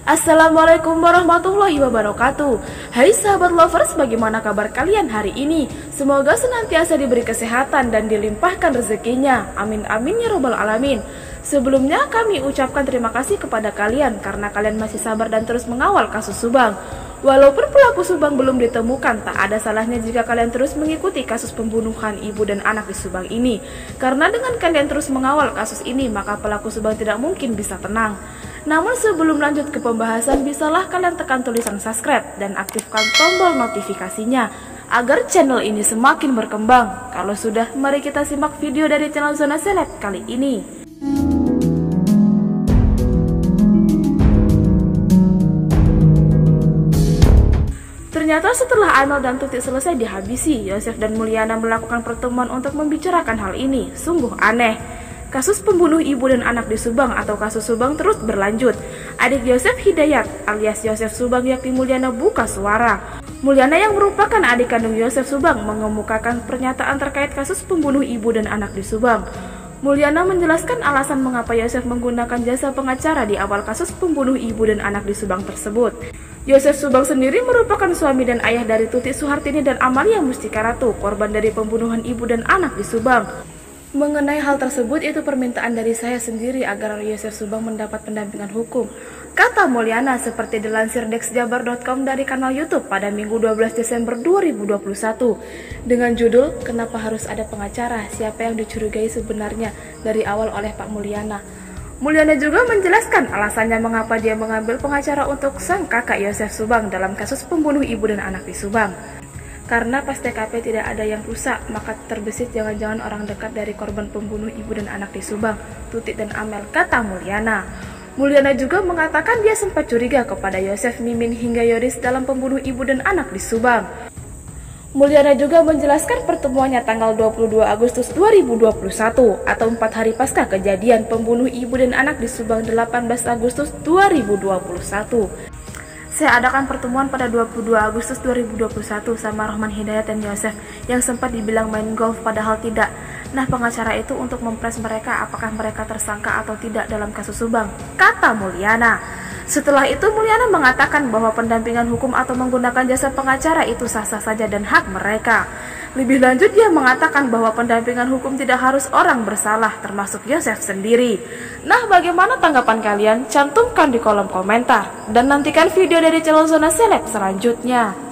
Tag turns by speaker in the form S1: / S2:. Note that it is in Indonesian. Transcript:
S1: Assalamualaikum warahmatullahi wabarakatuh. Hai sahabat lovers, bagaimana kabar kalian hari ini? Semoga senantiasa diberi kesehatan dan dilimpahkan rezekinya. Amin amin ya robbal alamin. Sebelumnya kami ucapkan terima kasih kepada kalian karena kalian masih sabar dan terus mengawal kasus Subang. Walaupun pelaku Subang belum ditemukan, tak ada salahnya jika kalian terus mengikuti kasus pembunuhan ibu dan anak di Subang ini. Karena dengan kalian terus mengawal kasus ini, maka pelaku Subang tidak mungkin bisa tenang. Namun sebelum lanjut ke pembahasan, bisalah kalian tekan tulisan subscribe dan aktifkan tombol notifikasinya agar channel ini semakin berkembang. Kalau sudah, mari kita simak video dari channel Zona Seleb kali ini. Ternyata setelah Amel dan Tuti selesai dihabisi, Yosef dan Mulyana melakukan pertemuan untuk membicarakan hal ini. Sungguh aneh. Kasus pembunuh ibu dan anak di Subang atau kasus Subang terus berlanjut. Adik Yosef Hidayat alias Yosef Subang yakni Mulyana buka suara. Mulyana yang merupakan adik kandung Yosef Subang mengemukakan pernyataan terkait kasus pembunuh ibu dan anak di Subang. Mulyana menjelaskan alasan mengapa Yosef menggunakan jasa pengacara di awal kasus pembunuh ibu dan anak di Subang tersebut. Yosef Subang sendiri merupakan suami dan ayah dari Tuti Suhartini dan Amalia Mustika Ratu, korban dari pembunuhan ibu dan anak di Subang. Mengenai hal tersebut, itu permintaan dari saya sendiri agar Yosef Subang mendapat pendampingan hukum, kata Mulyana seperti dilansir dexjabar.com dari kanal YouTube pada Minggu 12 Desember 2021 dengan judul "Kenapa Harus Ada Pengacara? Siapa yang dicurigai sebenarnya dari awal oleh Pak Mulyana?". Mulyana juga menjelaskan alasannya mengapa dia mengambil pengacara untuk sang kakak Yosef Subang dalam kasus pembunuh ibu dan anak di Subang. Karena pas TKP tidak ada yang rusak, maka terbesit jangan-jangan orang dekat dari korban pembunuh ibu dan anak di Subang, Tuti dan Amel, kata Mulyana. Mulyana juga mengatakan dia sempat curiga kepada Yosef, Mimin hingga Yoris dalam pembunuh ibu dan anak di Subang. Mulyana juga menjelaskan pertemuannya tanggal 22 Agustus 2021 atau 4 hari pasca kejadian pembunuh ibu dan anak di Subang 18 Agustus 2021. Saya adakan pertemuan pada 22 Agustus 2021 sama Rohman Hidayat dan Yosef yang sempat dibilang main golf padahal tidak. Nah, pengacara itu untuk mempres mereka apakah mereka tersangka atau tidak dalam kasus Subang, kata Mulyana. Setelah itu Mulyana mengatakan bahwa pendampingan hukum atau menggunakan jasa pengacara itu sah-sah saja dan hak mereka. Lebih lanjut dia mengatakan bahwa pendampingan hukum tidak harus orang bersalah termasuk Yosef sendiri. Nah, bagaimana tanggapan kalian? Cantumkan di kolom komentar dan nantikan video dari channel Zona Seleb selanjutnya.